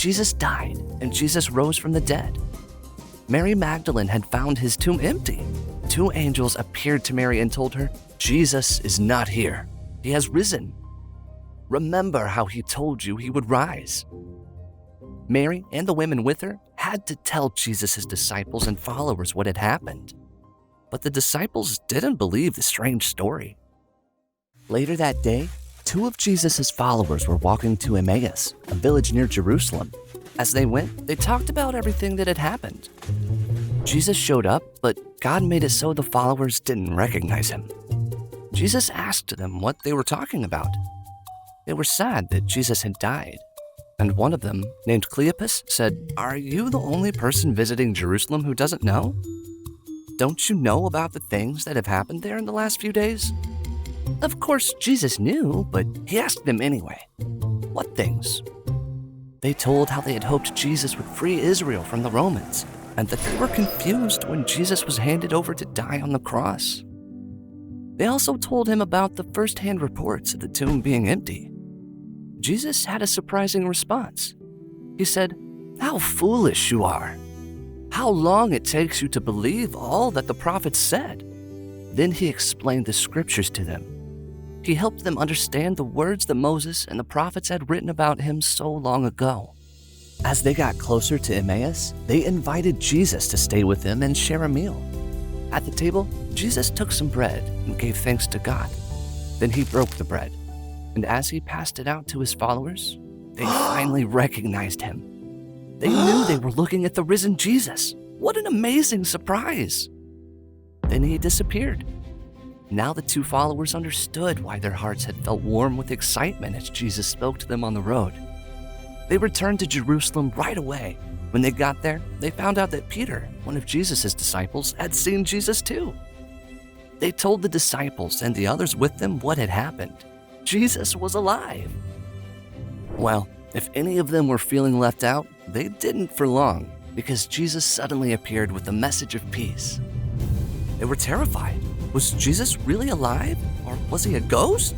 Jesus died and Jesus rose from the dead. Mary Magdalene had found his tomb empty. 2 angels appeared to Mary and told her, "Jesus is not here. He has risen. Remember how he told you he would rise." Mary and the women with her had to tell Jesus' disciples and followers what had happened. But the disciples didn't believe the strange story. Later that day, 2 of Jesus' followers were walking to Emmaus, a village near Jerusalem. As they went, they talked about everything that had happened. Jesus showed up, but God made it so the followers didn't recognize him. Jesus asked them what they were talking about. They were sad that Jesus had died. And one of them, named Cleopas, said, "Are you the only person visiting Jerusalem who doesn't know? Don't you know about the things that have happened there in the last few days?" Of course, Jesus knew, but he asked them anyway. What things? They told how they had hoped Jesus would free Israel from the Romans, and that they were confused when Jesus was handed over to die on the cross. They also told him about the first-hand reports of the tomb being empty. Jesus had a surprising response. He said, "How foolish you are! How long it takes you to believe all that the prophets said." Then he explained the scriptures to them. He helped them understand the words that Moses and the prophets had written about him so long ago. As they got closer to Emmaus, they invited Jesus to stay with them and share a meal. At the table, Jesus took some bread and gave thanks to God. Then he broke the bread, and as he passed it out to his followers, they finally recognized him. They knew they were looking at the risen Jesus. What an amazing surprise! Then he disappeared. Now the 2 followers understood why their hearts had felt warm with excitement as Jesus spoke to them on the road. They returned to Jerusalem right away. When they got there, they found out that Peter, one of Jesus' disciples, had seen Jesus too. They told the disciples and the others with them what had happened. Jesus was alive. Well, if any of them were feeling left out, they didn't for long, because Jesus suddenly appeared with a message of peace. They were terrified. Was Jesus really alive, or was he a ghost?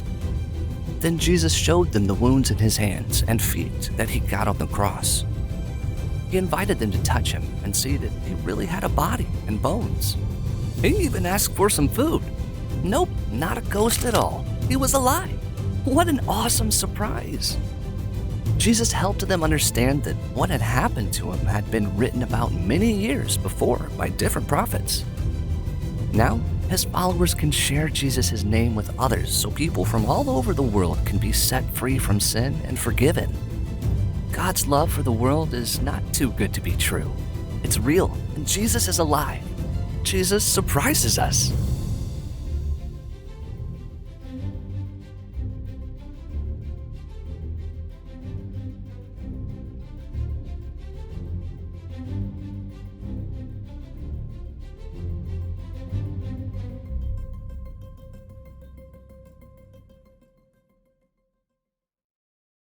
Then Jesus showed them the wounds in his hands and feet that he got on the cross. He invited them to touch him and see that he really had a body and bones. He even asked for some food. Nope, not a ghost at all. He was alive. What an awesome surprise. Jesus helped them understand that what had happened to him had been written about many years before by different prophets. Now, his followers can share Jesus' name with others so people from all over the world can be set free from sin and forgiven. God's love for the world is not too good to be true. It's real, and Jesus is alive. Jesus surprises us.